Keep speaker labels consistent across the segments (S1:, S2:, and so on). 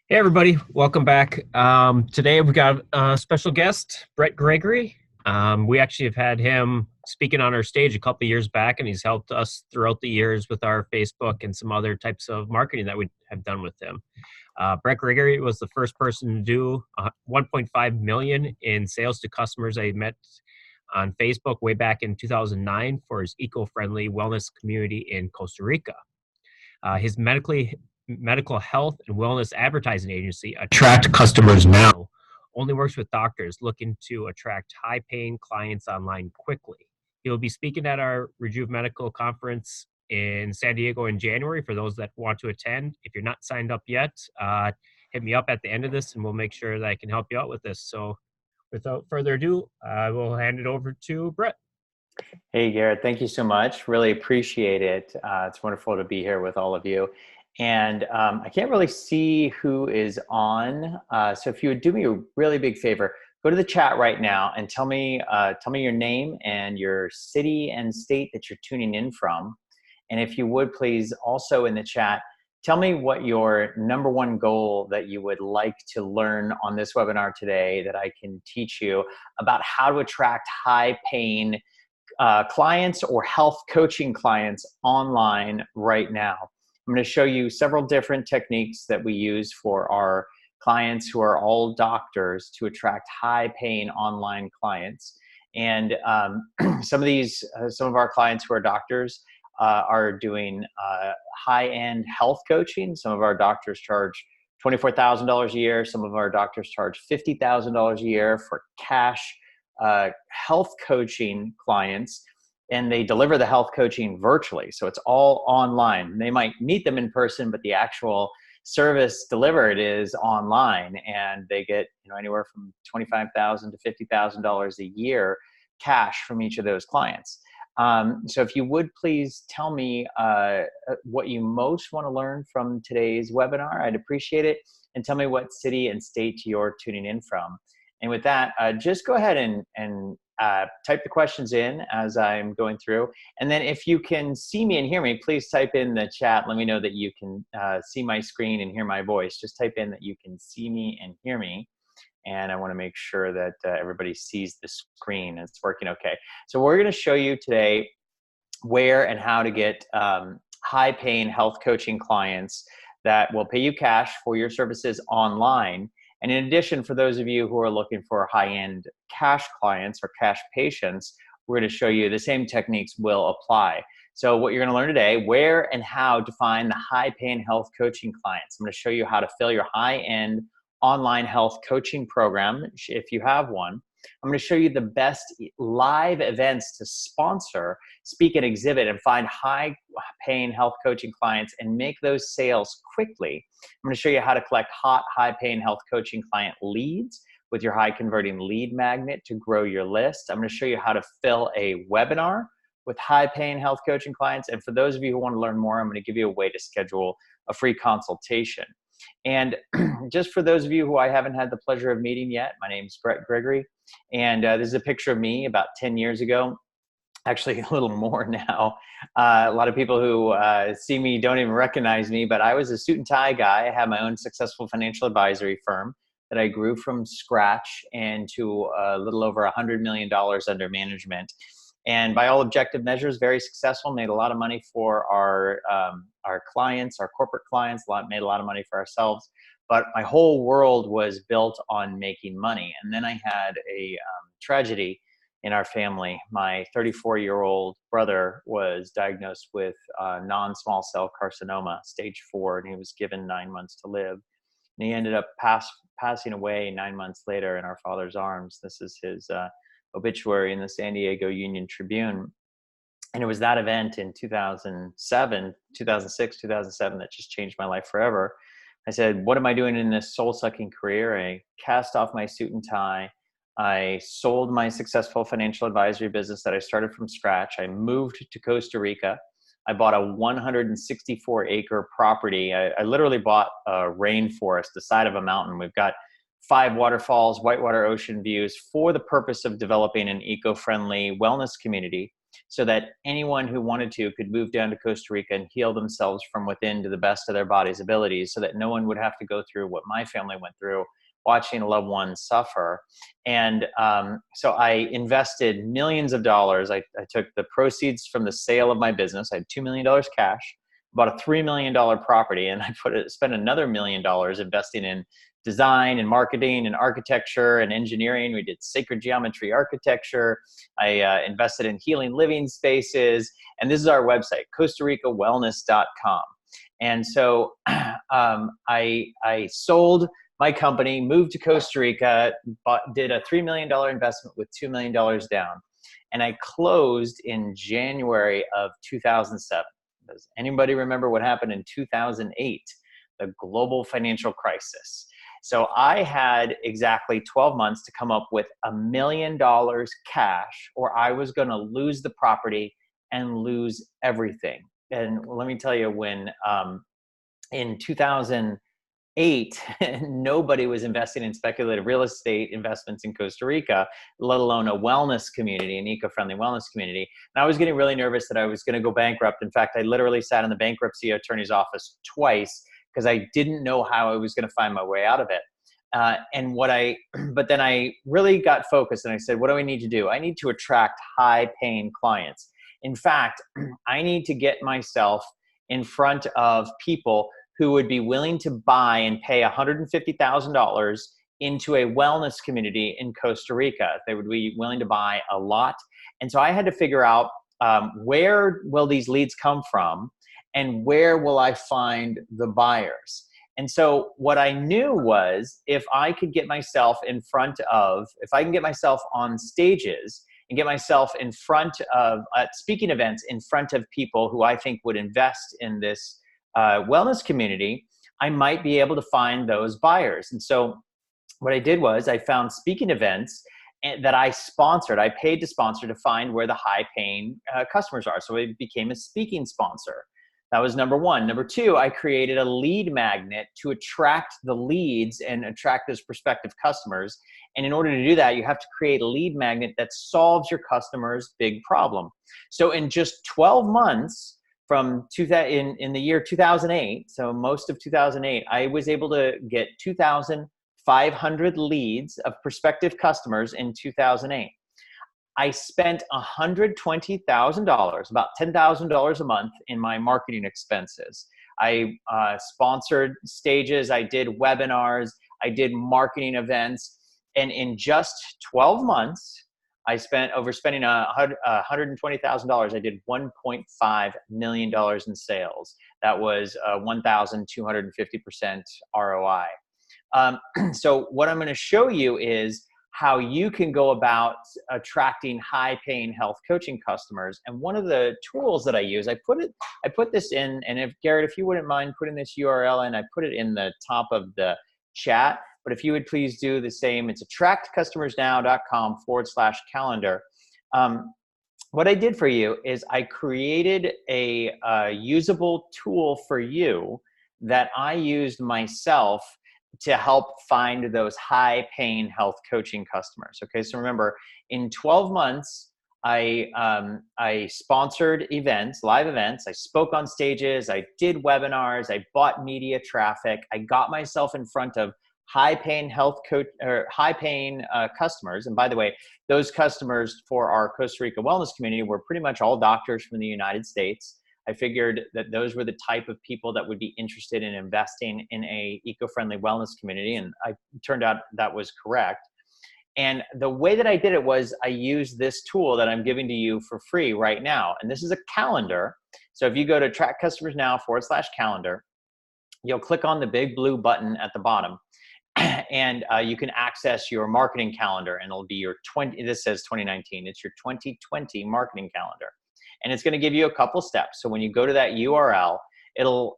S1: Hey everybody, welcome back. Today we've got a special guest, Bret Gregory. We actually have had him speaking on our stage a couple of years back, and he's helped us throughout the years with our Facebook and some other types of marketing that we have done with him. Bret Gregory was the first person to do 1.5 million in sales to customers I met on Facebook way back in 2009 for his eco-friendly wellness community in Costa Rica. His medical health and wellness advertising agency, Attract Customers Now, only works with doctors looking to attract high-paying clients online quickly. He will be speaking at our Rejuve Medical Conference in San Diego in January for those that want to attend. If you're not signed up yet, hit me up at the end of this and we'll make sure that I can help you out with this. So without further ado, I will hand it over to Bret.
S2: Hey, Garrett, thank you so much. Really appreciate it. It's wonderful to be here with all of you. And I can't really see who is on. So if you would do me a really big favor, go to the chat right now and tell me your name and your city and state that you're tuning in from. And if you would please also in the chat, tell me what your number one goal that you would like to learn on this webinar today that I can teach you about how to attract high paying clients or health coaching clients online right now. I'm going to show you several different techniques that we use for our clients who are all doctors to attract high-paying online clients. And some of our clients who are doctors are doing high-end health coaching. Some of our doctors charge $24,000 a year. Some of our doctors charge $50,000 a year for cash health coaching clients, and they deliver the health coaching virtually. So it's all online. They might meet them in person, but the actual service delivered is online, and they get anywhere from $25,000 to $50,000 a year cash from each of those clients. So if you would please tell me what you most want to learn from today's webinar, I'd appreciate it. And tell me what city and state you're tuning in from. And with that, just go ahead and type the questions in as I'm going through. And then if you can see me and hear me, please type in the chat. Let me know that you can see my screen and hear my voice. Just type in that you can see me and hear me. And I want to make sure that everybody sees the screen and it's working okay. So we're going to show you today where and how to get high-paying health coaching clients that will pay you cash for your services online. And in addition, for those of you who are looking for high-end cash clients or cash patients, we're going to show you the same techniques will apply. So what you're going to learn today, where and how to find the high-paying health coaching clients. I'm going to show you how to fill your high-end online health coaching program, if you have one. I'm going to show you the best live events to sponsor, speak and exhibit, and find high-paying health coaching clients and make those sales quickly. I'm going to show you how to collect high-paying health coaching client leads with your high-converting lead magnet to grow your list. I'm going to show you how to fill a webinar with high-paying health coaching clients. And for those of you who want to learn more, I'm going to give you a way to schedule a free consultation. And just for those of you who I haven't had the pleasure of meeting yet, my name is Bret Gregory, and this is a picture of me about 10 years ago, actually a little more now. A lot of people who see me don't even recognize me, but I was a suit and tie guy. I had my own successful financial advisory firm that I grew from scratch into a little over $100 million under management. And by all objective measures, very successful, made a lot of money for our clients, our corporate clients, made a lot of money for ourselves. But my whole world was built on making money. And then I had a tragedy in our family. My 34-year-old brother was diagnosed with non-small cell carcinoma, stage 4, and he was given 9 months to live. And he ended up passing away 9 months later in our father's arms. This is his obituary in the San Diego Union Tribune. And it was that event in 2006, 2007 that just changed my life forever. I said, what am I doing in this soul-sucking career? I cast off my suit and tie. I sold my successful financial advisory business that I started from scratch. I moved to Costa Rica. I bought a 164-acre property. I literally bought a rainforest, the side of a mountain. We've got 5 waterfalls, whitewater ocean views for the purpose of developing an eco-friendly wellness community so that anyone who wanted to could move down to Costa Rica and heal themselves from within to the best of their body's abilities, so that no one would have to go through what my family went through, watching a loved one suffer. And so I invested millions of dollars. I took the proceeds from the sale of my business. I had $2 million cash, bought a $3 million property, and I spent another $1 million investing in design and marketing and architecture and engineering. We did sacred geometry architecture. I invested in healing living spaces. And this is our website, CostaRicaWellness.com. And so I sold my company, moved to Costa Rica, did a $3 million investment with $2 million down. And I closed in January of 2007. Does anybody remember what happened in 2008? The global financial crisis. So I had exactly 12 months to come up with $1 million cash, or I was going to lose the property and lose everything. And let me tell you, when in 2008, nobody was investing in speculative real estate investments in Costa Rica, let alone a wellness community, an eco-friendly wellness community. And I was getting really nervous that I was going to go bankrupt. In fact, I literally sat in the bankruptcy attorney's office twice because I didn't know how I was going to find my way out of it. But then I really got focused and I said, what do I need to do? I need to attract high-paying clients. In fact, I need to get myself in front of people who would be willing to buy and pay $150,000 into a wellness community in Costa Rica. They would be willing to buy a lot. And so I had to figure out where will these leads come from and where will I find the buyers? And so what I knew was if I can get myself on stages and get myself in front of speaking events in front of people who I think would invest in this wellness community, I might be able to find those buyers. And so what I did was I found speaking events that I sponsored. I paid to sponsor to find where the high-paying customers are. So I became a speaking sponsor. That was number one. Number two, I created a lead magnet to attract the leads and attract those prospective customers. And in order to do that, you have to create a lead magnet that solves your customer's big problem. So in just 12 months from in the year 2008, so most of 2008, I was able to get 2,500 leads of prospective customers in 2008. I spent $120,000, about $10,000 a month in my marketing expenses. I sponsored stages, I did webinars, I did marketing events, and in just 12 months, I spent spending $120,000. I did $1.5 million in sales. That was 1,250% ROI. So what I'm going to show you is how you can go about attracting high-paying health coaching customers. And one of the tools that I use, I put this in, and if Garrett, if you wouldn't mind putting this URL in, I put it in the top of the chat. But if you would please do the same, it's attractcustomersnow.com/calendar. What I did for you is I created a usable tool for you that I used myself to help find those high-paying health coaching customers. Okay, so remember, in 12 months, I sponsored events, live events. I spoke on stages. I did webinars. I bought media traffic. I got myself in front of high-paying customers. And by the way, those customers for our Costa Rica wellness community were pretty much all doctors from the United States. I figured that those were the type of people that would be interested in investing in a eco-friendly wellness community. And it turned out that was correct. And the way that I did it was I used this tool that I'm giving to you for free right now. And this is a calendar. So if you go to trackcustomersnow.com/calendar, you'll click on the big blue button at the bottom. And you can access your marketing calendar, and it'll be this says 2019. It's your 2020 marketing calendar. And it's going to give you a couple steps. So when you go to that URL, you'll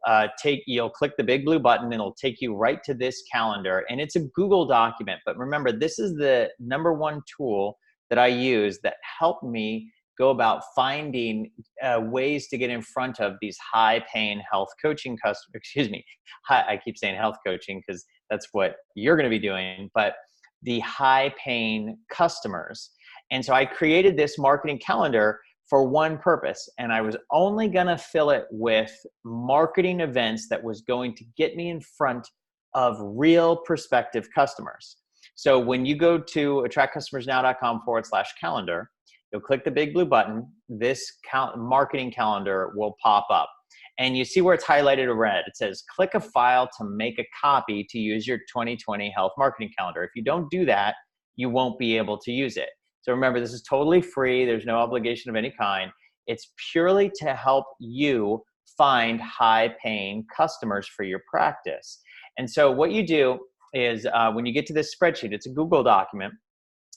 S2: click the big blue button and it'll take you right to this calendar. And it's a Google document. But remember, this is the number one tool that I use that helped me go about finding ways to get in front of these high-paying health coaching customers. Excuse me. I keep saying health coaching because that's what you're going to be doing, but the high-paying customers. And so I created this marketing calendar for one purpose, and I was only going to fill it with marketing events that was going to get me in front of real prospective customers. So when you go to attractcustomersnow.com/calendar, you'll click the big blue button. This marketing calendar will pop up. And you see where it's highlighted in red. It says, click a file to make a copy to use your 2020 health marketing calendar. If you don't do that, you won't be able to use it. So remember, this is totally free. There's no obligation of any kind. It's purely to help you find high-paying customers for your practice. And so what you do is when you get to this spreadsheet, it's a Google document.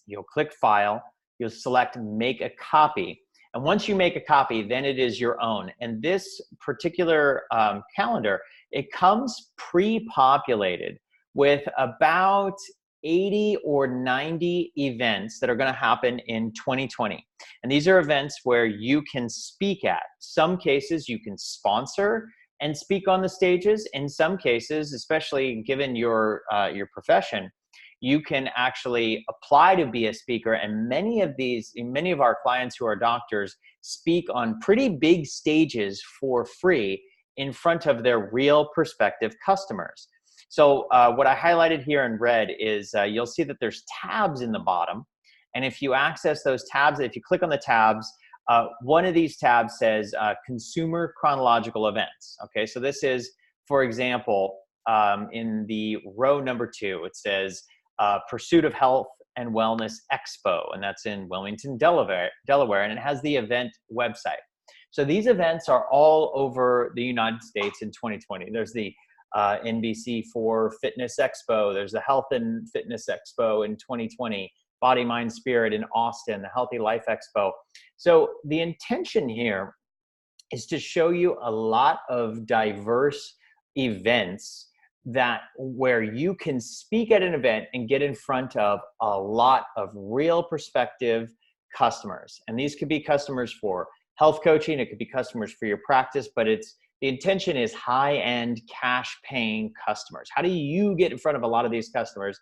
S2: You'll click File. You'll select Make a Copy. And once you make a copy, then it is your own. And this particular calendar, it comes pre-populated with about 80 or 90 events that are going to happen in 2020. And these are events where you can speak at. Some cases you can sponsor and speak on the stages. In some cases, especially given your profession, you can actually apply to be a speaker. And many of our clients who are doctors speak on pretty big stages for free in front of their real prospective customers. So what I highlighted here in red is you'll see that there's tabs in the bottom. And if you access those tabs, if you click on the tabs, one of these tabs says Consumer Chronological Events. Okay, so this is, for example, in the row number 2, it says Pursuit of Health and Wellness Expo, and that's in Wilmington, Delaware, and it has the event website. So these events are all over the United States in 2020. There's the NBC4 Fitness Expo. There's the Health and Fitness Expo in 2020, Body, Mind, Spirit in Austin, the Healthy Life Expo. So the intention here is to show you a lot of diverse events where you can speak at an event and get in front of a lot of real prospective customers. And these could be customers for health coaching, it could be customers for your practice, but the intention is high-end cash-paying customers. How do you get in front of a lot of these customers?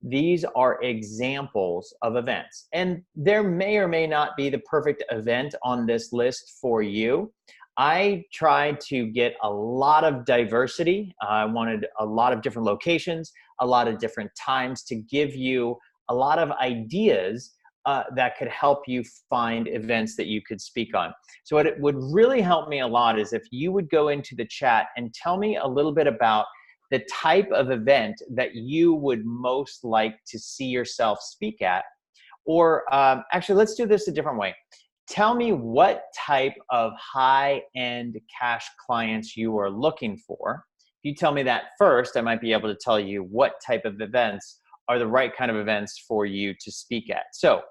S2: These are examples of events. And there may or may not be the perfect event on this list for you. I tried to get a lot of diversity. I wanted a lot of different locations, a lot of different times to give you a lot of ideas that could help you find events that you could speak on. So what it would really help me a lot is if you would go into the chat and tell me a little bit about the type of event that you would most like to see yourself speak at. Or actually, let's do this a different way. Tell me what type of high-end cash clients you are looking for. If you tell me that first, I might be able to tell you what type of events are the right kind of events for you to speak at. So,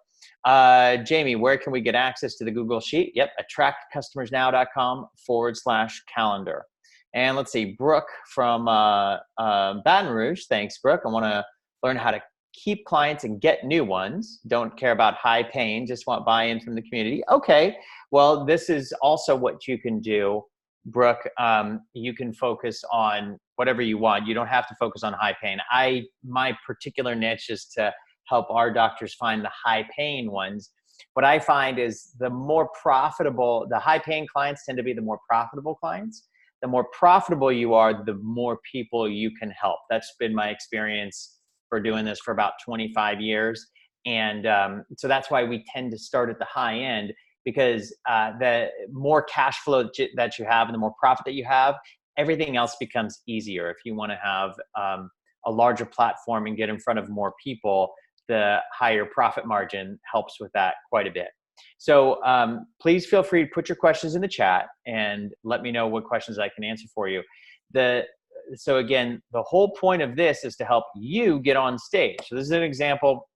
S2: Jamie, where can we get access to the Google Sheet? Yep, attractcustomersnow.com/calendar. And let's see, Brooke from Baton Rouge. Thanks, Brooke. I want to learn how to keep clients and get new ones. Don't care about high pain, just want buy-in from the community. Okay, well, this is also what you can do, Brooke. You can focus on whatever you want. You don't have to focus on high pain. My particular niche is to help our doctors find the high paying ones. What I find is the more profitable, the high paying clients tend to be the more profitable clients. The more profitable you are, the more people you can help. That's been my experience for doing this for about 25 years. And so that's why we tend to start at the high end, because the more cash flow that you have and the more profit that you have, everything else becomes easier. If you want to have a larger platform and get in front of more people, the higher profit margin helps with that quite a bit. So please feel free to put your questions in the chat and let me know what questions I can answer for you. So again, the whole point of this is to help you get on stage. So this is an example.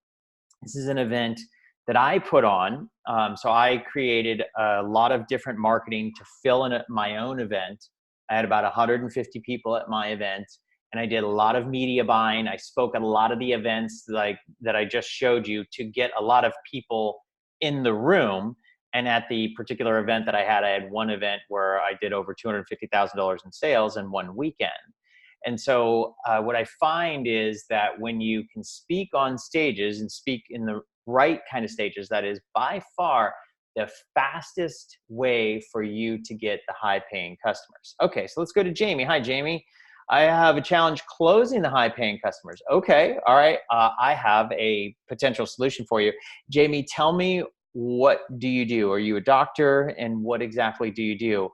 S2: This is an event that I put on. So I created a lot of different marketing to fill in my own event. I had about 150 people at my event, and I did a lot of media buying. I spoke at a lot of the events that I just showed you to get a lot of people in the room. And at the particular event that I had one event where I did over $250,000 in sales in one weekend. And so what I find is that when you can speak on stages and speak in the right kind of stages, that is by far the fastest way for you to get the high paying customers. Okay, so let's go to Jamie. Hi, Jamie. I have a challenge closing the high paying customers. Okay, all right. I have a potential solution for you. Jamie, tell me, what do you do? Are you a doctor, and what exactly do you do?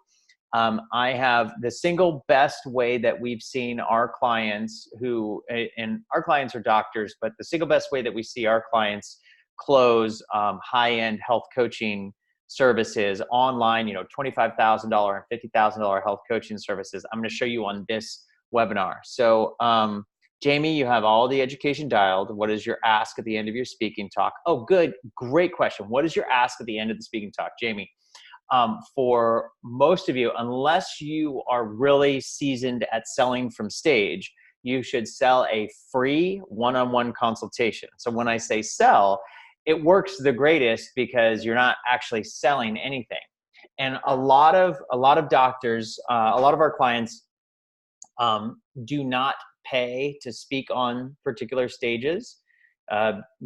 S2: I have the single best way that we've seen our clients and our clients are doctors, but the single best way that we see our clients close high-end health coaching services online, $25,000 and $50,000 health coaching services. I'm going to show you on this webinar. So, Jamie, you have all the education dialed. What is your ask at the end of your speaking talk? Oh, good. Great question. What is your ask at the end of the speaking talk, Jamie? For most of you, unless you are really seasoned at selling from stage, you should sell a free one-on-one consultation. So when I say sell, it works the greatest because you're not actually selling anything. And a lot of doctors, a lot of our clients do not pay to speak on particular stages.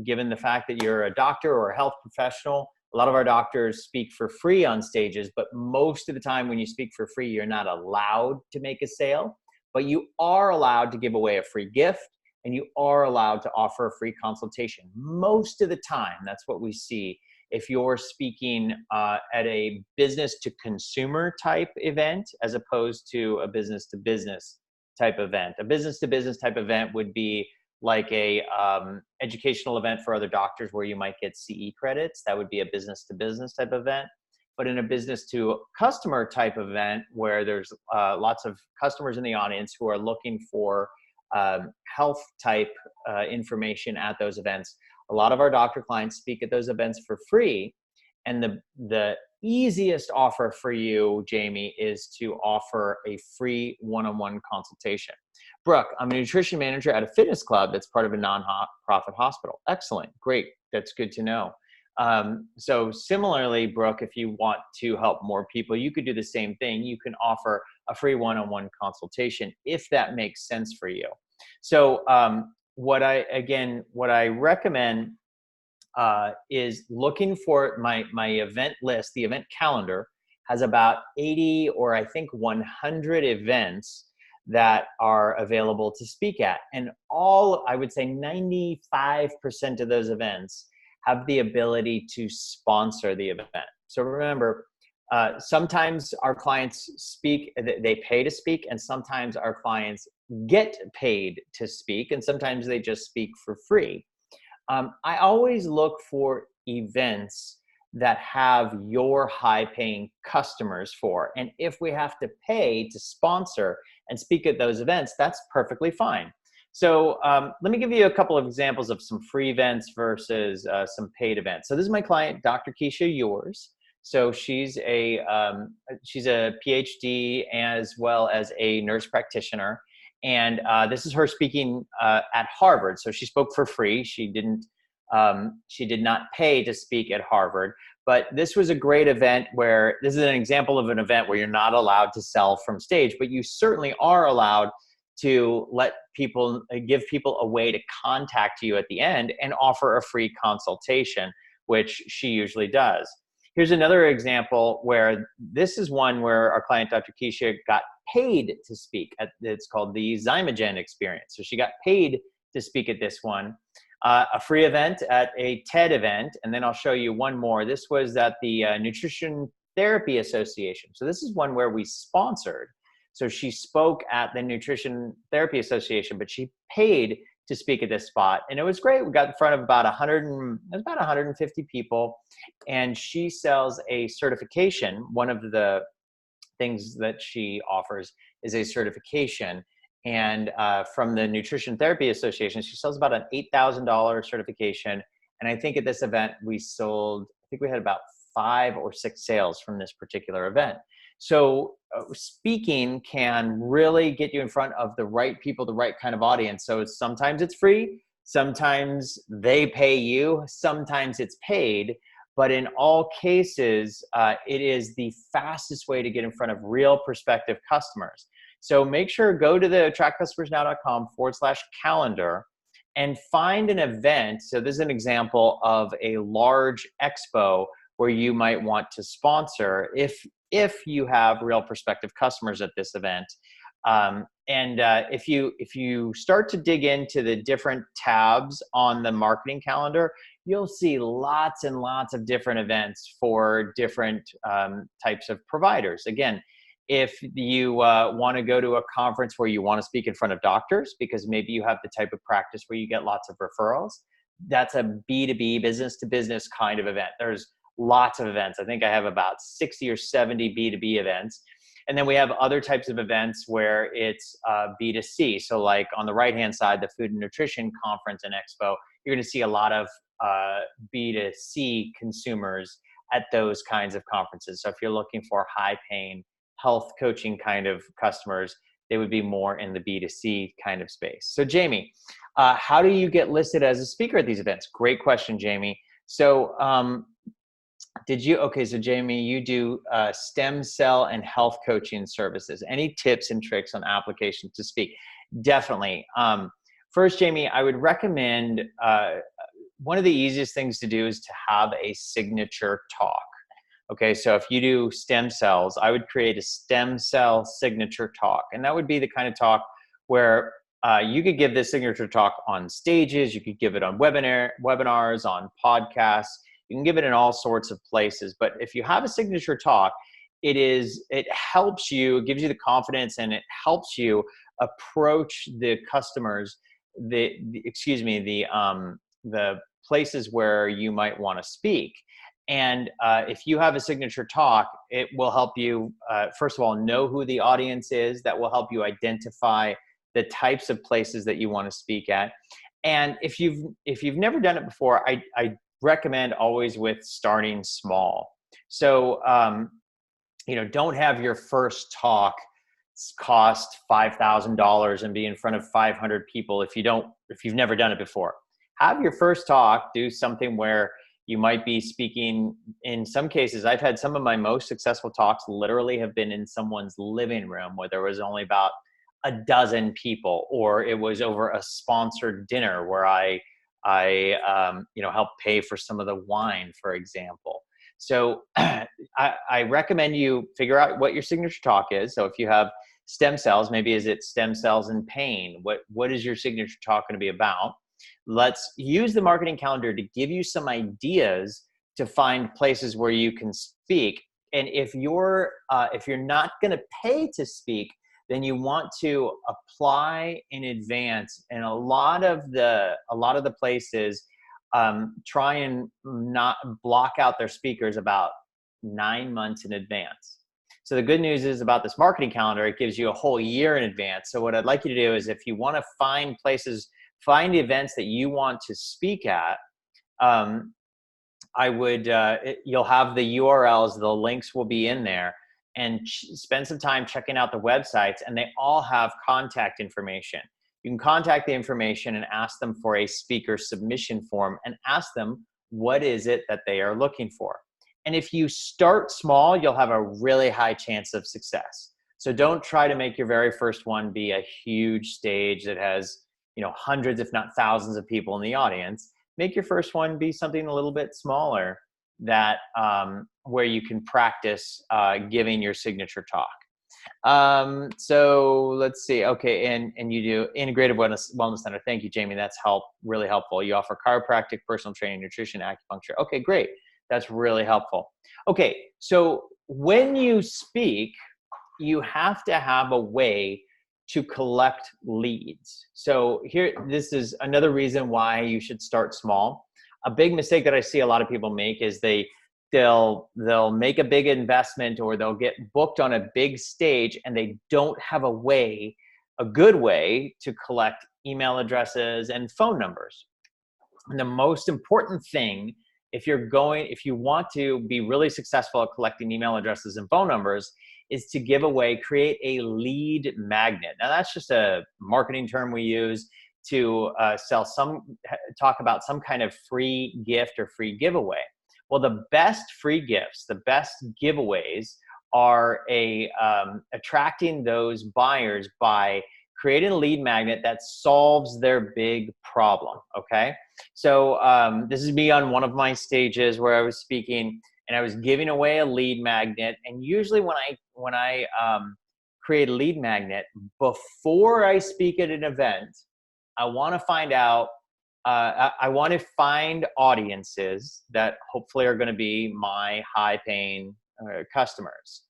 S2: Given the fact that you're a doctor or a health professional, a lot of our doctors speak for free on stages, but most of the time when you speak for free, you're not allowed to make a sale, but you are allowed to give away a free gift, and you are allowed to offer a free consultation. Most of the time, that's what we see. If you're speaking at a business to consumer type event, as opposed to a business to business type event. A business to business type event would be like a educational event for other doctors where you might get CE credits. That would be a business to business type event. But in a business to customer type event where there's lots of customers in the audience who are looking for health type information at those events, a lot of our doctor clients speak at those events for free. And the easiest offer for you, Jamie, is to offer a free one-on-one consultation. Brooke, I'm a nutrition manager at a fitness club that's part of a non-profit hospital. Excellent. Great. That's good to know. So similarly, Brooke, if you want to help more people, you could do the same thing. You can offer a free one-on-one consultation if that makes sense for you. So what I recommend is looking for my event list. The event calendar has about 80 or I think 100 events that are available to speak at. And I would say 95% of those events have the ability to sponsor the event. So remember, sometimes our clients speak, they pay to speak, and sometimes our clients get paid to speak, and sometimes they just speak for free. I always look for events that have your high-paying customers for. And if we have to pay to sponsor and speak at those events, that's perfectly fine. So let me give you a couple of examples of some free events versus some paid events. So this is my client, Dr. Keisha Yours. So she's a PhD as well as a nurse practitioner. And this is her speaking at Harvard. So she spoke for free. She did not pay to speak at Harvard. But this was a great event where this is an example of an event where you're not allowed to sell from stage, but you certainly are allowed to give people a way to contact you at the end and offer a free consultation, which she usually does. Here's another example where this is one where our client, Dr. Keisha, got paid to speak. It's called the Zymogen Experience. So she got paid to speak at this one. A free event at a TED event, and then I'll show you one more. This was at the Nutrition Therapy Association. So this is one where we sponsored. So she spoke at the Nutrition Therapy Association, but she paid to speak at this spot. And it was great. We got in front of about 150 people, and she sells a certification. One of the things that she offers is a certification. And from the Nutrition Therapy Association, she sells about an $8,000 certification. And I think at this event, we had about 5 or 6 sales from this particular event. So speaking can really get you in front of the right people, the right kind of audience. So sometimes it's free, sometimes they pay you, sometimes it's paid. But in all cases, it is the fastest way to get in front of real prospective customers. So make sure, go to the attractcustomersnow.com/calendar and find an event. So this is an example of a large expo where you might want to sponsor if you have real prospective customers at this event. If you start to dig into the different tabs on the marketing calendar, you'll see lots and lots of different events for different types of providers. Again, if you want to go to a conference where you want to speak in front of doctors, because maybe you have the type of practice where you get lots of referrals, that's a B2B, business to business kind of event. There's lots of events. I think I have about 60 or 70 B2B events. And then we have other types of events where it's B2C. So like on the right-hand side, the Food and Nutrition Conference and Expo, you're going to see a lot of B2C consumers at those kinds of conferences. So if you're looking for high-paying health coaching kind of customers, they would be more in the B2C kind of space. So Jamie, how do you get listed as a speaker at these events? Great question, Jamie. So so Jamie, you do stem cell and health coaching services. Any tips and tricks on application to speak? Definitely. First, Jamie, I would recommend one of the easiest things to do is to have a signature talk. Okay, so if you do stem cells, I would create a stem cell signature talk. And that would be the kind of talk where you could give this signature talk on stages, you could give it on webinars, on podcasts, you can give it in all sorts of places. But if you have a signature talk, it helps you, it gives you the confidence, and it helps you approach the customers, the places where you might want to speak. And if you have a signature talk, it will help you, first of all, know who the audience is. That will help you identify the types of places that you want to speak at. And if you've never done it before, I recommend always with starting small. So, don't have your first talk cost $5,000 and be in front of 500 people if you've never done it before. Have your first talk, do something where you might be speaking. In some cases, I've had some of my most successful talks literally have been in someone's living room where there was only about a dozen people, or it was over a sponsored dinner where I helped pay for some of the wine, for example. So I recommend you figure out what your signature talk is. So if you have stem cells, maybe is it stem cells and pain? What is your signature talk going to be about? Let's use the marketing calendar to give you some ideas to find places where you can speak. And if you're not going to pay to speak, then you want to apply in advance. And a lot of the places try and not block out their speakers about 9 months in advance. So the good news is about this marketing calendar, it gives you a whole year in advance. So what I'd like you to do is, if you want to find the events that you want to speak at, you'll have the URLs, the links will be in there, and spend some time checking out the websites, and they all have contact information. You can contact the information and ask them for a speaker submission form and ask them what is it that they are looking for. And if you start small, you'll have a really high chance of success. So don't try to make your very first one be a huge stage that has hundreds, if not thousands of people in the audience. Make your first one be something a little bit smaller that where you can practice giving your signature talk. So let's see. Okay, and you do integrative wellness center. Thank you, Jamie. That's really helpful. You offer chiropractic, personal training, nutrition, acupuncture. Okay, great. That's really helpful. Okay, so when you speak, you have to have a way to collect leads. So this is another reason why you should start small. A big mistake that I see a lot of people make is they'll make a big investment, or they'll get booked on a big stage, and they don't have a good way to collect email addresses and phone numbers. And the most important thing, if you want to be really successful at collecting email addresses and phone numbers, is to create a lead magnet. Now that's just a marketing term we use to talk about some kind of free gift or free giveaway. Well, the best free gifts, the best giveaways are attracting those buyers by creating a lead magnet that solves their big problem, okay? So this is me on one of my stages where I was speaking, and I was giving away a lead magnet. And usually when I create a lead magnet, before I speak at an event, I want to find out, I want to find audiences that hopefully are going to be my high paying customers.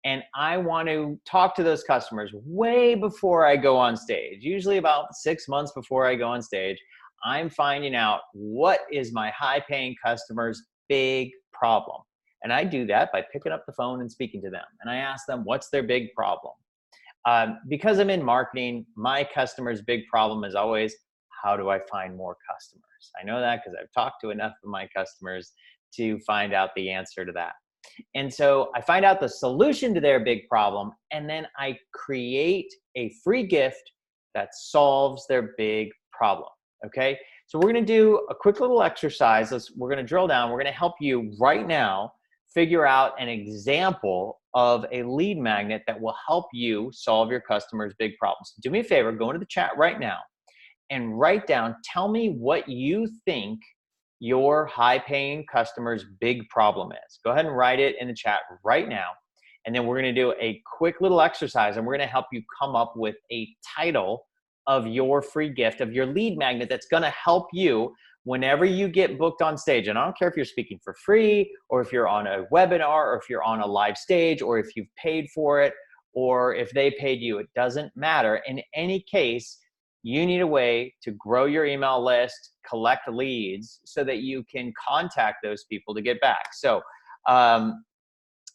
S2: And I want to talk to those customers way before I go on stage, usually about 6 months before I go on stage. I'm finding out what is my high paying customer's big problem. And I do that by picking up the phone and speaking to them. And I ask them, what's their big problem? Because I'm in marketing, my customer's big problem is always, how do I find more customers? I know that because I've talked to enough of my customers to find out the answer to that. And so I find out the solution to their big problem, and then I create a free gift that solves their big problem. Okay. So we're going to do a quick little exercise. We're going to drill down. We're going to help you right now figure out an example of a lead magnet that will help you solve your customers' big problems. Do me a favor, go into the chat right now and write down, tell me what you think your high-paying customer's big problem is. Go ahead and write it in the chat right now. And then we're going to do a quick little exercise, and we're going to help you come up with a title of your free gift, of your lead magnet that's going to help you whenever you get booked on stage. And I don't care if you're speaking for free, or if you're on a webinar, or if you're on a live stage, or if you've paid for it, or if they paid you. It doesn't matter. In any case, you need a way to grow your email list, collect leads, so that you can contact those people to get back. So,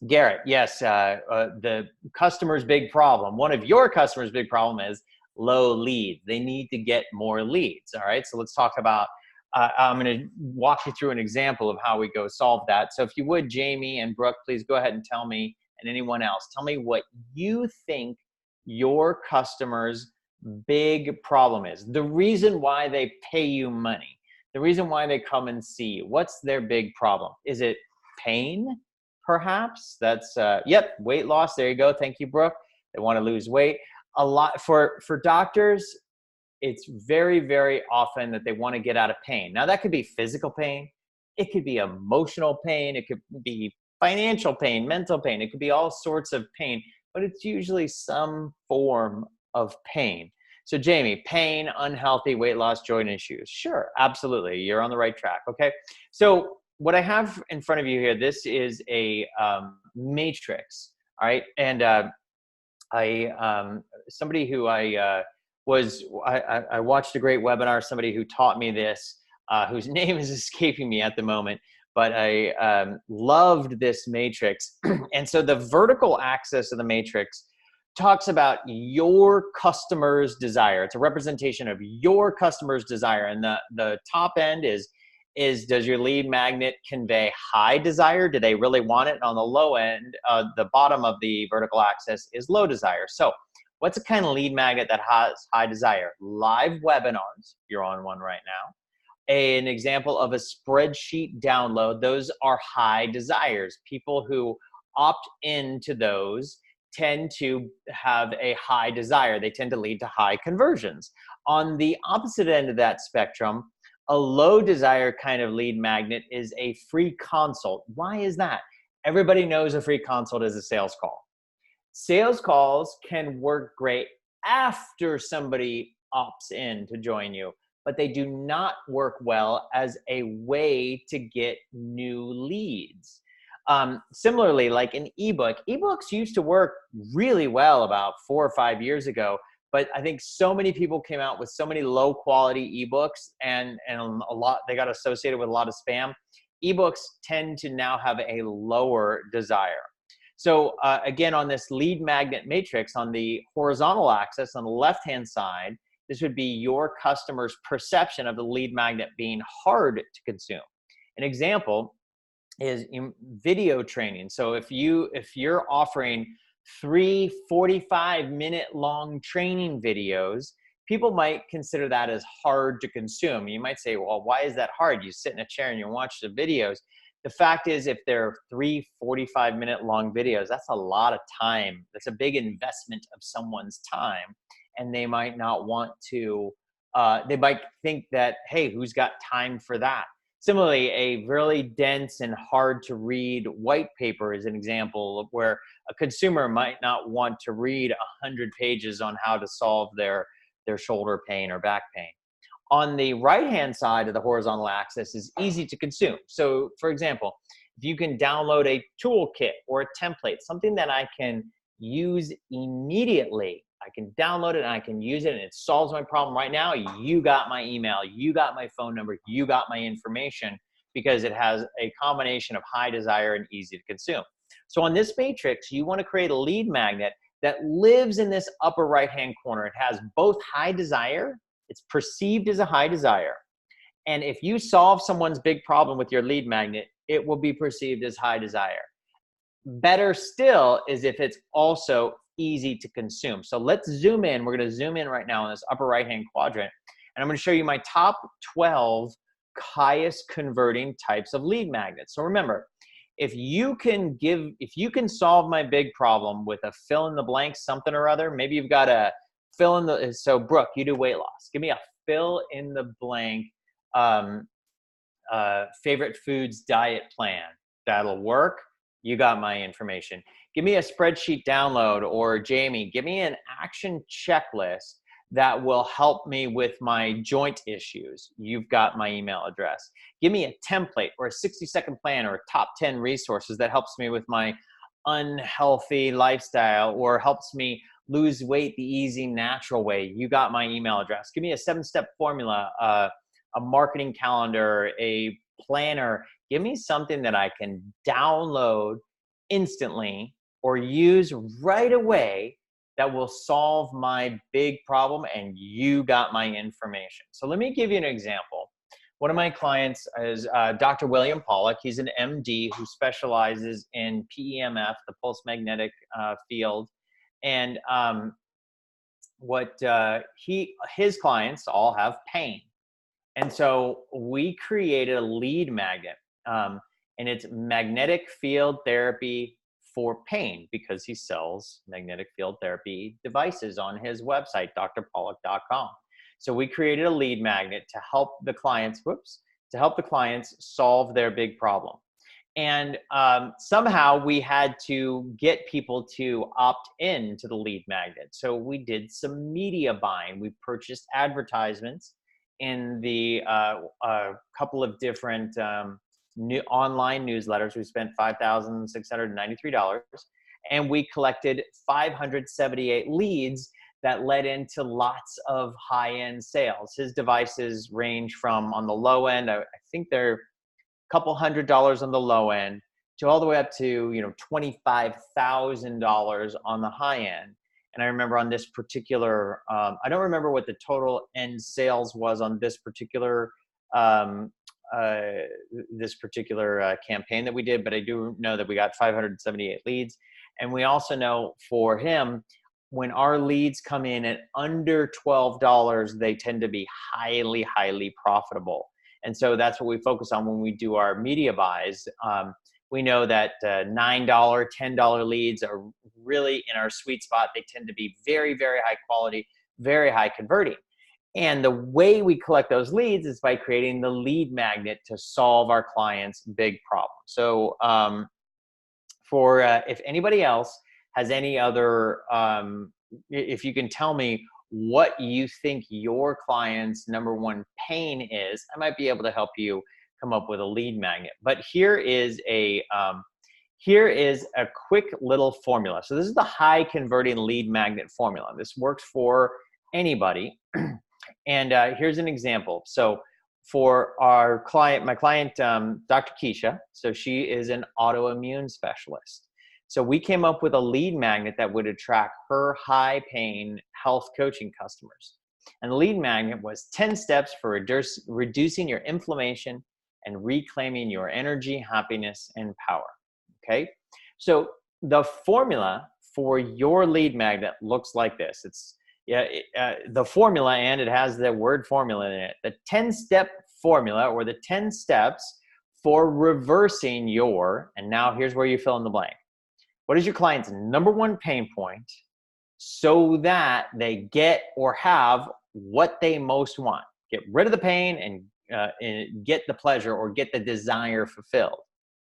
S2: Garrett, yes, the customer's big problem, one of your customers' big problem is low leads. They need to get more leads. All right, so let's talk about, I'm going to walk you through an example of how we go solve that. So if you would, Jamie and Brooke, please go ahead and tell me, and anyone else, tell me what you think your customers' big problem is. The reason why they pay you money, the reason why they come and see you. What's their big problem? Is it pain, perhaps? That's, yep, weight loss. There you go. Thank you, Brooke. They want to lose weight. A lot for doctors, it's very, very often that they want to get out of pain. Now, that could be physical pain. It could be emotional pain. It could be financial pain, mental pain. It could be all sorts of pain, but it's usually some form of pain. So Jamie, pain, unhealthy, weight loss, joint issues. Sure, absolutely. You're on the right track. Okay. So what I have in front of you here, this is a matrix. All right. And somebody who I watched a great webinar, somebody who taught me this, whose name is escaping me at the moment, but I loved this matrix. And so the vertical axis of the matrix talks about your customer's desire. It's a representation of your customer's desire. And the top end is does your lead magnet convey high desire? Do they really want it? And on the low end, the bottom of the vertical axis is low desire. So what's a kind of lead magnet that has high desire? Live webinars, you're on one right now. An example of a spreadsheet download, those are high desires. People who opt into those tend to have a high desire. They tend to lead to high conversions. On the opposite end of that spectrum, a low desire kind of lead magnet is a free consult. Why is that? Everybody knows a free consult is a sales call. Sales calls can work great after somebody opts in to join you, but they do not work well as a way to get new leads. Similarly, like an ebook, ebooks used to work really well about 4 or 5 years ago, but I think so many people came out with so many low quality ebooks and a lot, they got associated with a lot of spam. Ebooks tend to now have a lower desire. So again, on this lead magnet matrix, on the horizontal axis, on the left-hand side, this would be your customer's perception of the lead magnet being hard to consume. An example is video training. So if you're offering 3 45-minute long training videos, people might consider that as hard to consume. You might say, well, why is that hard? You sit in a chair and you watch the videos. The fact is, if they're 3 45-minute long videos, that's a lot of time. That's a big investment of someone's time. And they might not want to, they might think that, hey, who's got time for that? Similarly, a really dense and hard to read white paper is an example of where a consumer might not want to read 100 pages on how to solve their shoulder pain or back pain. On the right-hand side of the horizontal axis is easy to consume. So for example, if you can download a toolkit or a template, something that I can use immediately, I can download it and I can use it and it solves my problem right now, you got my email, you got my phone number, you got my information, because it has a combination of high desire and easy to consume. So on this matrix, you want to create a lead magnet that lives in this upper right-hand corner. It has both high desire, it's perceived as a high desire, and if you solve someone's big problem with your lead magnet, it will be perceived as high desire. Better still is if it's also easy to consume. So let's zoom in. We're going to zoom in right now in this upper right-hand quadrant, and I'm going to show you my top 12 highest converting types of lead magnets. So remember, if you can solve my big problem with a fill in the blank something or other, maybe you've got a fill in the, so Brooke, you do weight loss. Give me a fill in the blank favorite foods diet plan. That'll work. You got my information. Give me a spreadsheet download, or Jamie, give me an action checklist that will help me with my joint issues. You've got my email address. Give me a template or a 60-second plan or a top 10 resources that helps me with my unhealthy lifestyle or helps me lose weight the easy, natural way. You got my email address. Give me a 7-step formula, a marketing calendar, a planner. Give me something that I can download instantly or use right away that will solve my big problem, and you got my information. So let me give you an example. One of my clients is Dr. William Pollack. He's an MD who specializes in PEMF, the pulse magnetic field. And his clients all have pain. And so we created a lead magnet, and it's magnetic field therapy for pain, because he sells magnetic field therapy devices on his website, drpollack.com. So we created a lead magnet to help the clients, solve their big problem. And somehow we had to get people to opt in to the lead magnet. So we did some media buying. We purchased advertisements in the couple of different new online newsletters. We spent $5,693, and we collected 578 leads that led into lots of high-end sales. His devices range from, on the low end, I think they're a couple $100s on the low end, to all the way up to $25,000 on the high end. And I remember on this particular, I don't remember what the total end sales was on this particular campaign that we did, but I do know that we got 578 leads. And we also know for him, when our leads come in at under $12, they tend to be highly, highly profitable. And so that's what we focus on when we do our media buys. We know that $9, $10 leads are really in our sweet spot. They tend to be very, very high quality, very high converting. And the way we collect those leads is by creating the lead magnet to solve our clients' big problem. So if anybody else has any other, if you can tell me what you think your client's number one pain is, I might be able to help you come up with a lead magnet. But here is a quick little formula. So this is the high converting lead magnet formula. This works for anybody. And here's an example. So for our client, my client, Dr. Keisha, so she is an autoimmune specialist. So we came up with a lead magnet that would attract her high paying health coaching customers. And the lead magnet was 10 steps for reducing your inflammation and reclaiming your energy, happiness, and power. Okay. So the formula for your lead magnet looks like this. It's the formula, and it has the word formula in it. The 10-step formula, or the 10 steps for reversing your, and now here's where you fill in the blank. What is your client's number one pain point so that they get or have what they most want? Get rid of the pain and get the pleasure or get the desire fulfilled.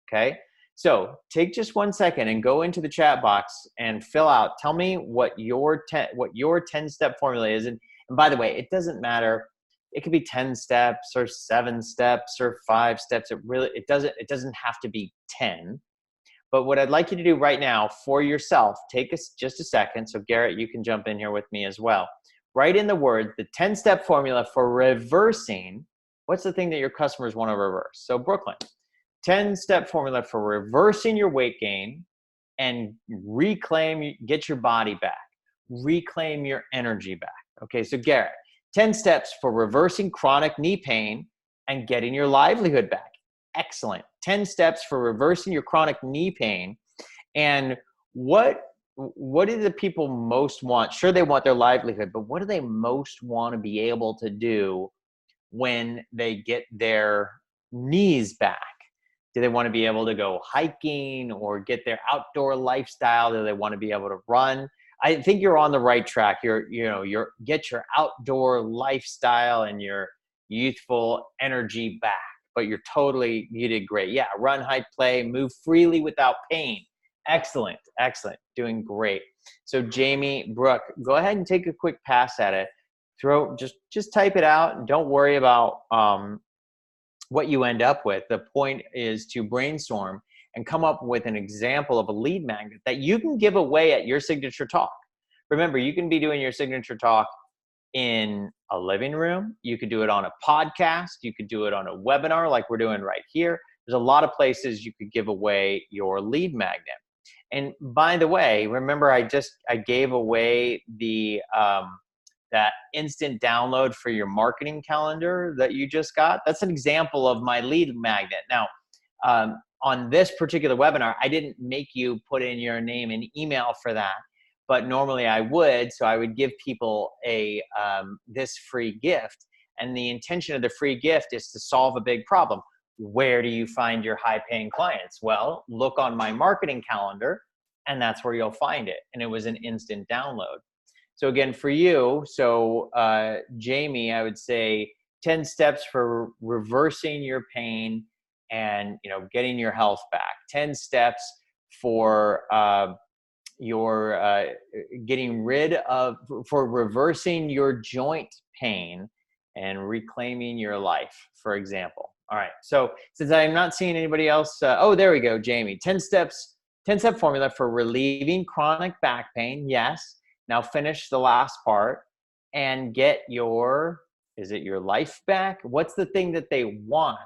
S2: Okay. So take just 1 second and go into the chat box and fill out. Tell me what your 10-step formula is. And by the way, it doesn't matter. It could be 10 steps or 7 steps or 5 steps. It doesn't have to be 10. But what I'd like you to do right now for yourself, take us just a second. So Garrett, you can jump in here with me as well. Write in the word, the 10-step formula for reversing. What's the thing that your customers want to reverse? So Brooklyn, 10-step formula for reversing your weight gain and get your body back, reclaim your energy back. Okay, so Garrett, 10 steps for reversing chronic knee pain and getting your livelihood back. Excellent. 10 steps for reversing your chronic knee pain. And what do the people most want? Sure, they want their livelihood, but what do they most want to be able to do when they get their knees back? Do they want to be able to go hiking or get their outdoor lifestyle? Do they want to be able to run? I think you're on the right track. Get your outdoor lifestyle and your youthful energy back. But you did great. Yeah, run, hike, play, move freely without pain. Excellent, excellent, doing great. So Jamie, Brooke, go ahead and take a quick pass at it. Just type it out and don't worry about what you end up with. The point is to brainstorm and come up with an example of a lead magnet that you can give away at your signature talk. Remember, you can be doing your signature talk in a living room. You could do it on a podcast. You could do it on a webinar like we're doing right here. There's a lot of places you could give away your lead magnet. And by the way, remember I gave away the that instant download for your marketing calendar that you just got. That's an example of my lead magnet. Now, on this particular webinar, I didn't make you put in your name and email for that, but normally I would. So I would give people this free gift. And the intention of the free gift is to solve a big problem. Where do you find your high-paying clients? Well, look on my marketing calendar, and that's where you'll find it. And it was an instant download. So again, for you, Jamie, I would say 10 steps for reversing your pain and getting your health back. 10 steps for for reversing your joint pain and reclaiming your life, for example. All right. So since I'm not seeing anybody else, there we go, Jamie. 10-step formula for relieving chronic back pain. Yes. Now finish the last part and get your life back? What's the thing that they want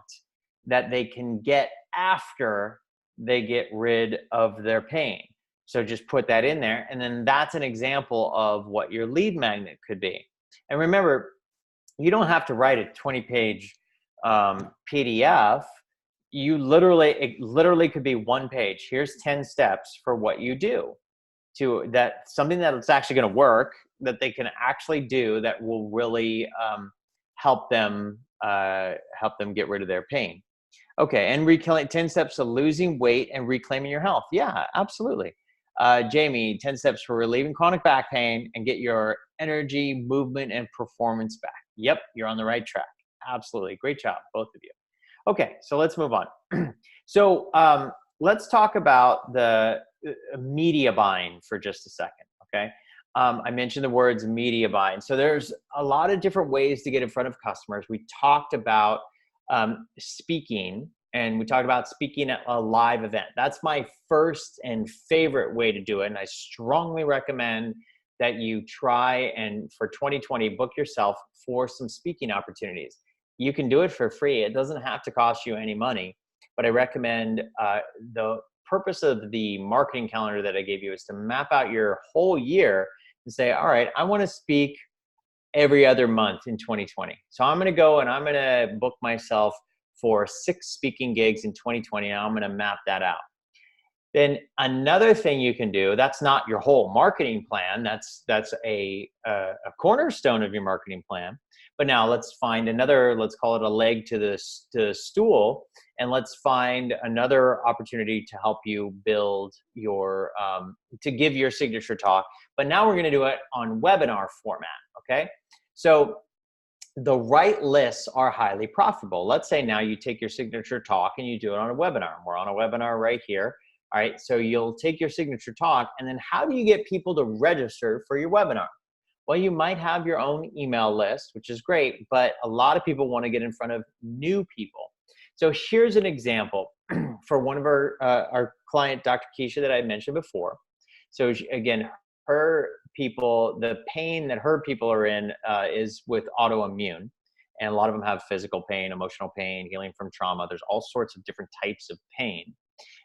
S2: that they can get after they get rid of their pain? So just put that in there. And then that's an example of what your lead magnet could be. And remember, you don't have to write a 20-page PDF. It literally could be 1 page. Here's 10 steps for what you do. Something that's actually going to work, that they can actually do, that will really help them get rid of their pain. Okay, and 10 steps to losing weight and reclaiming your health. Yeah, absolutely. Jamie, 10 steps for relieving chronic back pain and get your energy, movement, and performance back. Yep, you're on the right track. Absolutely. Great job, both of you. Okay, so let's move on. So let's talk about the media buying for just a second, okay? I mentioned the words media buying. So there's a lot of different ways to get in front of customers. We talked about speaking, and we talked about speaking at a live event. That's my first and favorite way to do it, and I strongly recommend that you try and for 2020 book yourself for some speaking opportunities. You can do it for free. It doesn't have to cost you any money, but I recommend the purpose of the marketing calendar that I gave you is to map out your whole year and say, all right, I want to speak every other month in 2020. So I'm going to go and I'm going to book myself for 6 speaking gigs in 2020, and I'm going to map that out. Then another thing you can do, that's not your whole marketing plan, that's a cornerstone of your marketing plan. But now let's find another, let's call it a leg to the stool, and let's find another opportunity to help you build your, to give your signature talk. But now we're going to do it on webinar format, okay? So the right lists are highly profitable. Let's say now you take your signature talk and you do it on a webinar. We're on a webinar right here. All right, so you'll take your signature talk, and then how do you get people to register for your webinar? Well, you might have your own email list, which is great, but a lot of people want to get in front of new people. So here's an example for one of our client, Dr. Keisha, that I mentioned before. So again, her people, the pain that her people are in is with autoimmune. And a lot of them have physical pain, emotional pain, healing from trauma. There's all sorts of different types of pain.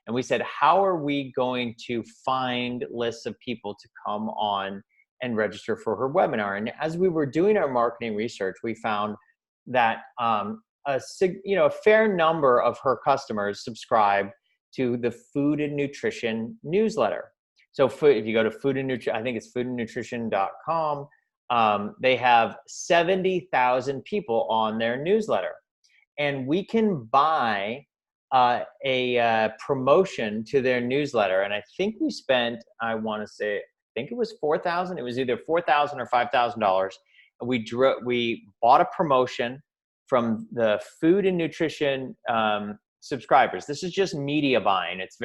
S2: And we said, how are we going to find lists of people to come on and register for her webinar? And as we were doing our marketing research, we found that a fair number of her customers subscribe to the Food and Nutrition newsletter. So if you go to Food and Nutrition, I think it's foodandnutrition.com, they have 70,000 people on their newsletter. And we can buy a promotion to their newsletter. And I think we spent, I think it was $4,000. It was either $4,000 or $5,000. We bought a promotion from the Food and Nutrition subscribers. This is just media buying. It's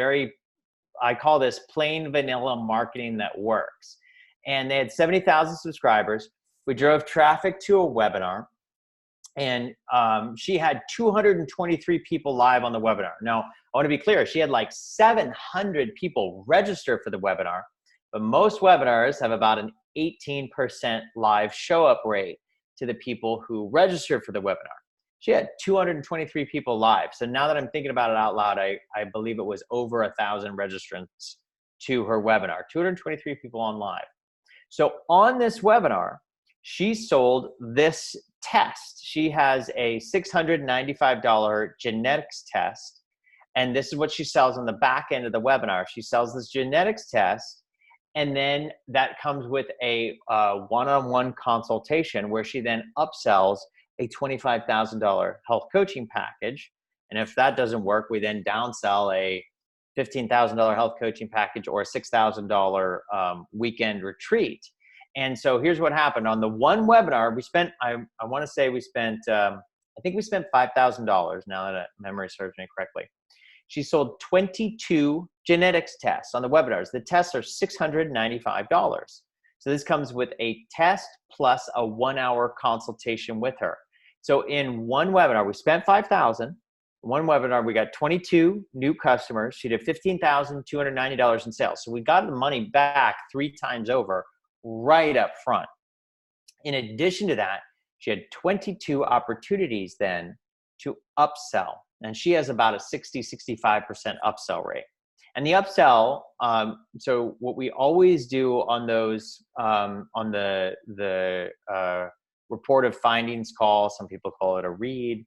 S2: I call this plain vanilla marketing that works. And they had 70,000 subscribers. We drove traffic to a webinar, and she had 223 people live on the webinar. Now, I want to be clear, she had like 700 people register for the webinar, but most webinars have about an 18% live show up rate to the people who register for the webinar. She had 223 people live. So now that I'm thinking about it out loud, I believe it was over 1,000 registrants to her webinar, 223 people on live. So on this webinar, she sold this test. She has a $695 genetics test. And this is what she sells on the back end of the webinar. She sells this genetics test, and then that comes with a one-on-one consultation where she then upsells a $25,000 health coaching package. And if that doesn't work, we then downsell a $15,000 health coaching package or a $6,000 weekend retreat. And so here's what happened. On the one webinar, we spent, I want to say we spent, I think we spent $5,000 now that memory serves me correctly. She sold 22 genetics tests on the webinars. The tests are $695. So this comes with a test plus a 1-hour consultation with her. So in one webinar, we spent $5,000. One webinar, we got 22 new customers. She did $15,290 in sales. So we got the money back 3 times over right up front. In addition to that, she had 22 opportunities then to upsell. And she has about a 60-65% upsell rate. And the upsell, so what we always do on those, on the report of findings call, some people call it a read,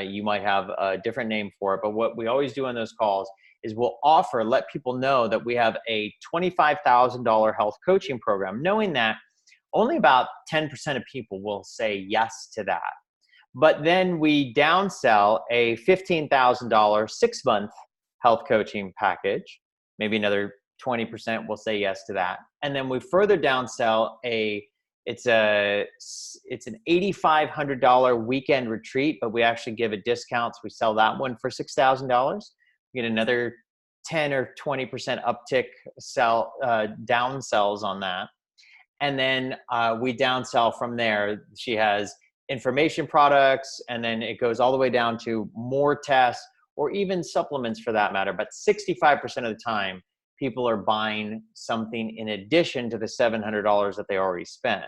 S2: you might have a different name for it, but what we always do on those calls is we'll let people know that we have a $25,000 health coaching program, knowing that only about 10% of people will say yes to that. But then we downsell a $15,000 6-month health coaching package. Maybe another 20% will say yes to that. And then we further downsell it's an $8,500 weekend retreat, but we actually give a discount. So we sell that one for $6,000. We get another 10 or 20% uptick downsells on that. And then we downsell from there. She has information products, and then it goes all the way down to more tests or even supplements for that matter. But 65% of the time, people are buying something in addition to the $700 that they already spent.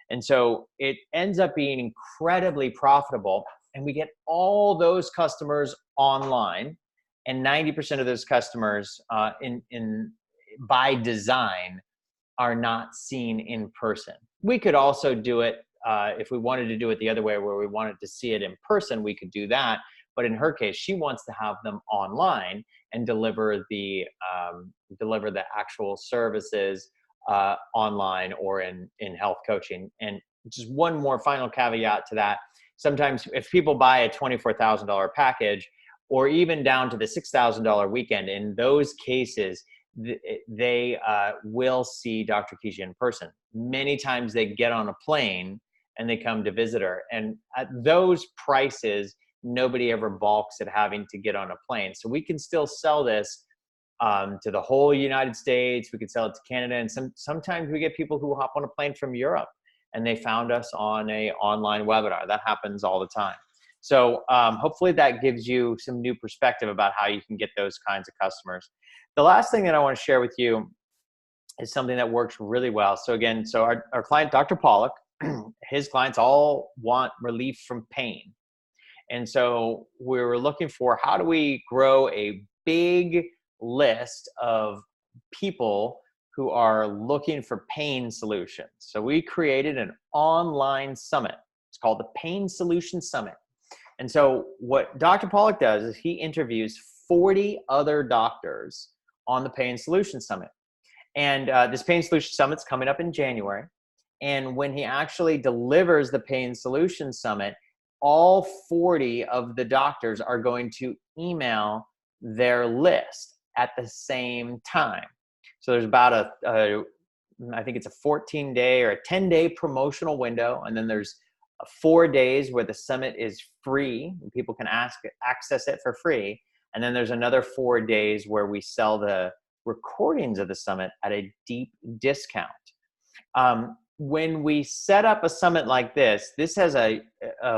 S2: And so it ends up being incredibly profitable, and we get all those customers online, and 90% of those customers by design are not seen in person. We could also do it if we wanted to do it the other way, where we wanted to see it in person, we could do that. But in her case, she wants to have them online and deliver the actual services online or in health coaching. And just one more final caveat to that. Sometimes if people buy a $24,000 package or even down to the $6,000 weekend, in those cases, they will see Dr. Keisha in person. Many times they get on a plane and they come to visit her. And at those prices, nobody ever balks at having to get on a plane. So we can still sell this to the whole United States. We could sell it to Canada. And sometimes we get people who hop on a plane from Europe and they found us on a online webinar. That happens all the time. So hopefully that gives you some new perspective about how you can get those kinds of customers. The last thing that I want to share with you is something that works really well. So again, our client, Dr. Pollock, his clients all want relief from pain. And so we were looking for, how do we grow a big list of people who are looking for pain solutions? So we created an online summit. It's called the Pain Solution Summit. And so what Dr. Pollock does is he interviews 40 other doctors on the Pain Solution Summit. And this Pain Solution Summit's coming up in January. And when he actually delivers the Pain Solution Summit, all 40 of the doctors are going to email their list at the same time. So there's about I think it's a 14-day or a 10-day promotional window. And then there's 4 days where the summit is free and people can access it for free. And then there's another 4 days where we sell the recordings of the summit at a deep discount. When we set up a summit like this has a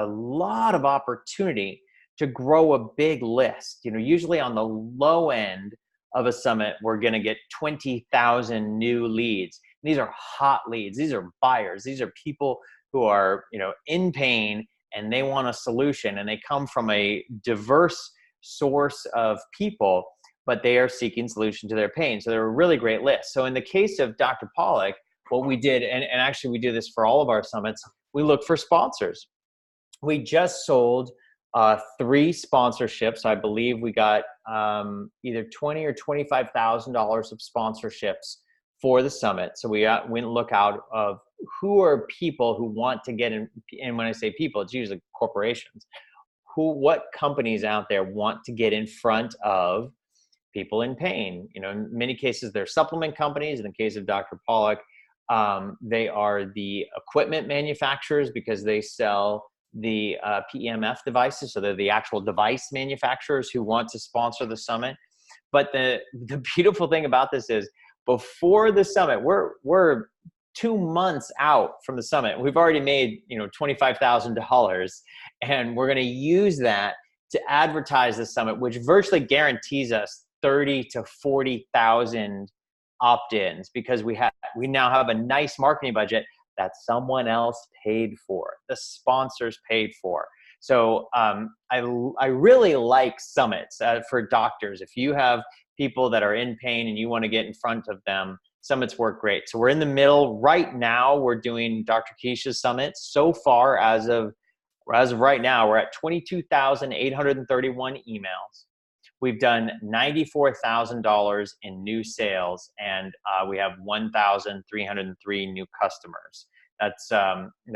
S2: lot of opportunity to grow a big list. You know, usually on the low end of a summit, we're going to get 20,000 new leads. These are hot leads. These are buyers. These are people who are, you know, in pain and they want a solution, and they come from a diverse source of people, but they are seeking solution to their pain. So they're a really great list. So in the case of Dr. Pollock, what we did, and actually we do this for all of our summits, we look for sponsors. We just sold 3 sponsorships. I believe we got either $20,000 or $25,000 of sponsorships for the summit. So we went and look out of who are people who want to get in. And when I say people, it's usually corporations. What companies out there want to get in front of people in pain? You know, in many cases, they're supplement companies. In the case of Dr. Pollock, they are the equipment manufacturers because they sell the PEMF devices. So they're the actual device manufacturers who want to sponsor the summit. But the beautiful thing about this is, before the summit, we're 2 months out from the summit. We've already made, you know, $25,000, and we're going to use that to advertise the summit, which virtually guarantees us 30 to 40,000 opt-ins, because we now have a nice marketing budget that someone else paid for, the sponsors paid for. So I really like summits for doctors. If you have people that are in pain and you want to get in front of them, summits work great. So we're in the middle right now. We're doing Dr. Keisha's summit. So far, as of right now, we're at 22,831 emails. We've done $94,000 in new sales, and we have 1,303 new customers. That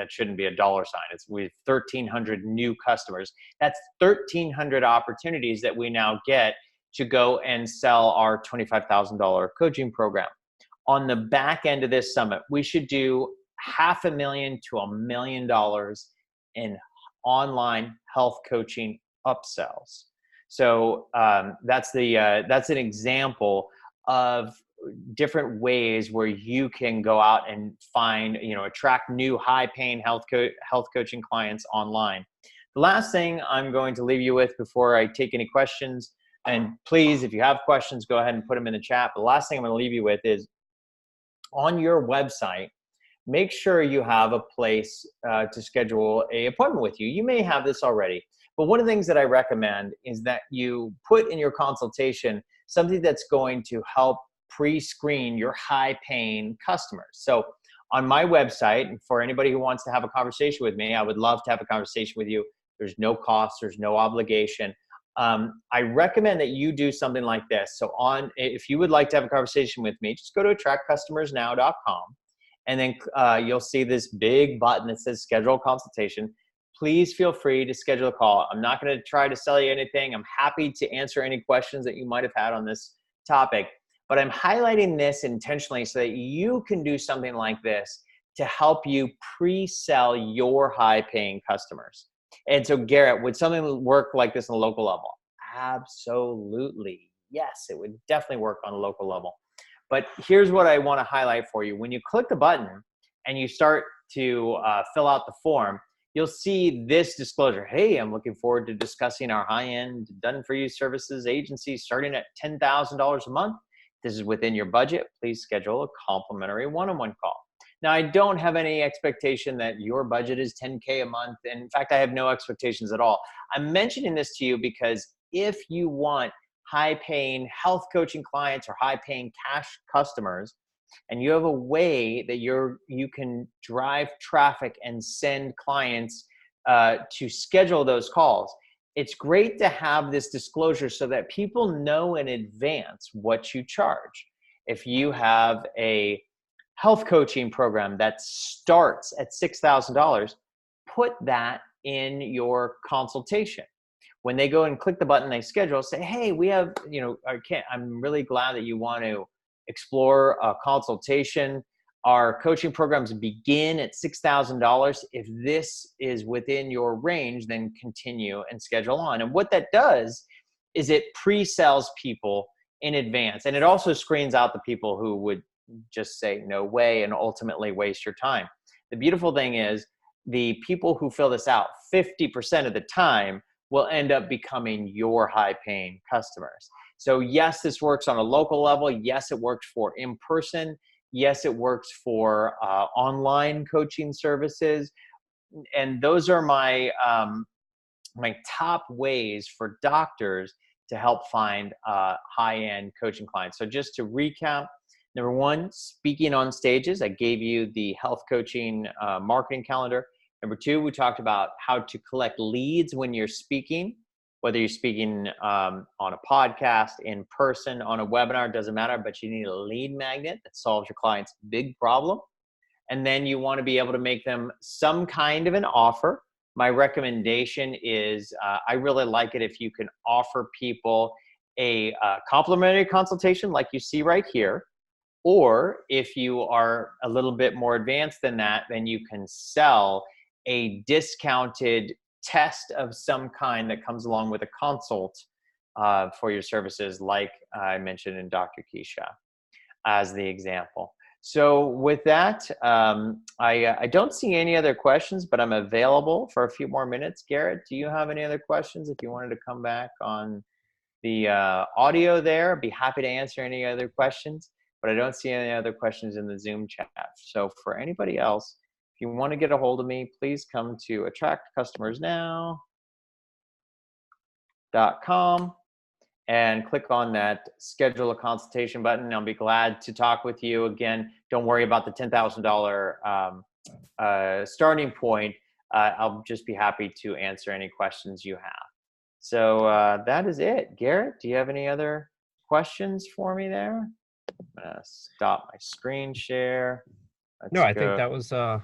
S2: shouldn't be a dollar sign. We have 1,300 new customers. That's 1,300 opportunities that we now get to go and sell our $25,000 coaching program. On the back end of this summit, we should do $500,000 to $1 million in online health coaching upsells. So that's an example of different ways where you can go out and find, you know, attract new high-paying health coaching clients online. The last thing I'm going to leave you with before I take any questions, and please, if you have questions, go ahead and put them in the chat. But the last thing I'm going to leave you with is, on your website, make sure you have a place to schedule an appointment with you. You may have this already, but one of the things that I recommend is that you put in your consultation something that's going to help pre-screen your high-paying customers. So on my website, and for anybody who wants to have a conversation with me, I would love to have a conversation with you. There's no cost, there's no obligation. I recommend that you do something like this. So if you would like to have a conversation with me, just go to attractcustomersnow.com, and then you'll see this big button that says schedule a consultation. Please feel free to schedule a call. I'm not going to try to sell you anything. I'm happy to answer any questions that you might have had on this topic, but I'm highlighting this intentionally so that you can do something like this to help you pre-sell your high-paying customers. And so, Garrett, would something work like this on a local level? Absolutely. Yes, it would definitely work on a local level. But here's what I want to highlight for you. When you click the button and you start to fill out the form, you'll see this disclosure. Hey, I'm looking forward to discussing our high-end done-for-you services agency starting at $10,000 a month. This is within your budget. Please schedule a complimentary one-on-one call. Now, I don't have any expectation that your budget is $10K a month. And in fact, I have no expectations at all. I'm mentioning this to you because if you want high-paying health coaching clients or high-paying cash customers, and you have a way that you can drive traffic and send clients to schedule those calls, it's great to have this disclosure so that people know in advance what you charge. If you have a health coaching program that starts at $6,000, put that in your consultation. When they go and click the button, they schedule, say, hey, we have, I'm really glad that you want to explore a consultation. Our coaching programs begin at $6,000. If this is within your range, then continue and schedule on. And what that does is it pre-sells people in advance. And it also screens out the people who would just say no way and ultimately waste your time. The beautiful thing is the people who fill this out 50% of the time will end up becoming your high-paying customers. So yes, this works on a local level. Yes, it works for in-person. Yes, it works for online coaching services. And those are my my top ways for doctors to help find high-end coaching clients. So just to recap, number one, speaking on stages. I gave you the health coaching marketing calendar. Number two, we talked about how to collect leads when you're speaking, whether you're speaking on a podcast, in person, on a webinar, doesn't matter, but you need a lead magnet that solves your client's big problem. And then you want to be able to make them some kind of an offer. My recommendation is I really like it if you can offer people a complimentary consultation like you see right here. Or if you are a little bit more advanced than that, then you can sell a discounted test of some kind that comes along with a consult for your services, like I mentioned in Dr. Keisha as the example. So with that, I don't see any other questions, but I'm available for a few more minutes. Garrett, do you have any other questions? If you wanted to come back on the audio there, I'd be happy to answer any other questions, but I don't see any other questions in the Zoom chat. So for anybody else, if you want to get a hold of me, please come to attractcustomersnow.com and click on that schedule a consultation button. I'll be glad to talk with you. Again, don't worry about the $10,000 starting point. I'll just be happy to answer any questions you have. So that is it. Garrett, do you have any other questions for me there? I'm gonna stop my screen share.
S1: No, I think that was a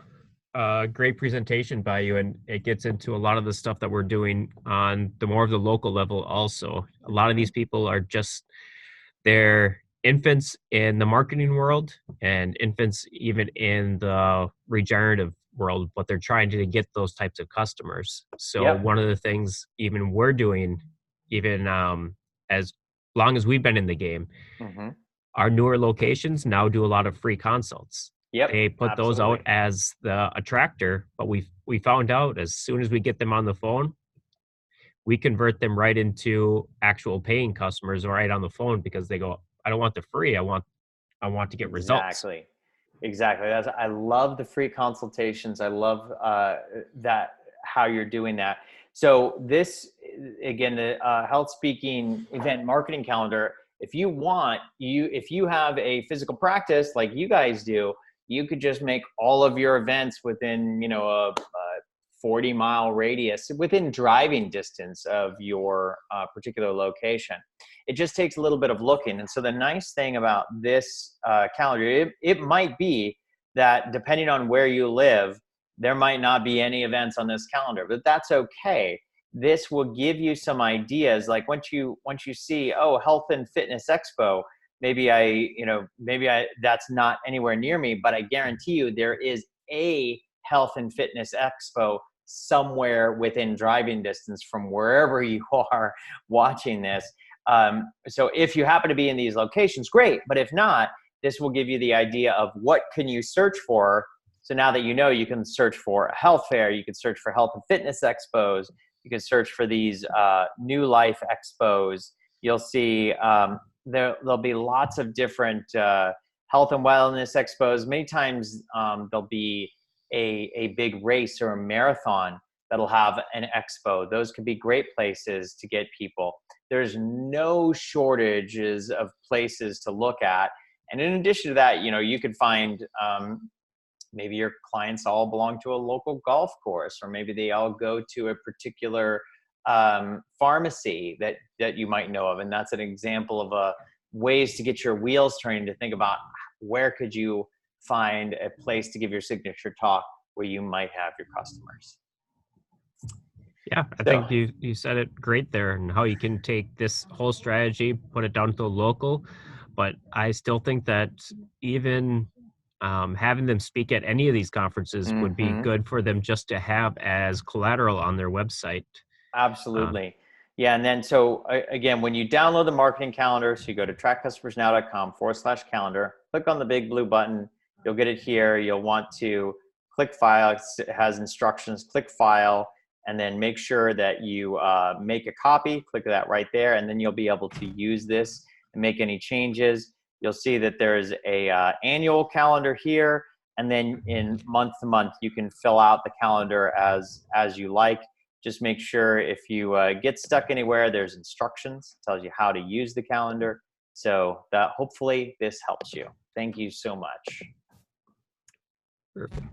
S1: great presentation by you, and it gets into a lot of the stuff that we're doing on the more of the local level also. A lot of these people are just, they're infants in the marketing world and infants even in the regenerative world, but they're trying to get those types of customers. So one of the things even we're doing, even as long as we've been in the game, our newer locations now do a lot of free consults. They put those out as the attractor, but we found out as soon as we get them on the phone, we convert them right into actual paying customers right on the phone, because they go, I don't want the free, I want to get results.
S2: Exactly. I love the free consultations. I love that, how you're doing that. So this, again, the Health Speaking event marketing calendar, if you have a physical practice like you guys do, you could just make all of your events within, a 40-mile radius, within driving distance of your particular location. It just takes a little bit of looking. And so the nice thing about this calendar, it might be that depending on where you live, there might not be any events on this calendar, but that's okay. This will give you some ideas. Like once you see, oh, Health and Fitness Expo, maybe that's not anywhere near me, but I guarantee you there is a health and fitness expo somewhere within driving distance from wherever you are watching this. So if you happen to be in these locations, great. But if not, this will give you the idea of what can you search for. So now that you know, you can search for a health fair, you can search for health and fitness expos, you can search for these new life expos. You'll see there'll be lots of different health and wellness expos. Many times there'll be a big race or a marathon that'll have an expo. Those could be great places to get people. There's no shortages of places to look at. And in addition to that, you could find maybe your clients all belong to a local golf course, or maybe they all go to a particular pharmacy that you might know of. And that's an example of ways to get your wheels turning, to think about where could you find a place to give your signature talk where you might have your customers.
S1: Yeah, I think you said it great there, and how you can take this whole strategy, put it down to the local. But I still think that even having them speak at any of these conferences would be good for them just to have as collateral on their website.
S2: Absolutely. Yeah. And then, so again, when you download the marketing calendar, so you go to trackcustomersnow.com/calendar, click on the big blue button, you'll get it here. You'll want to click file. It has instructions, click file, and then make sure that you make a copy, click that right there, and then you'll be able to use this and make any changes. You'll see that there's a annual calendar here, and then in month to month, you can fill out the calendar as you like. Just make sure if you get stuck anywhere, there's instructions, tells you how to use the calendar. So that hopefully this helps you. Thank you so much.
S1: Perfect.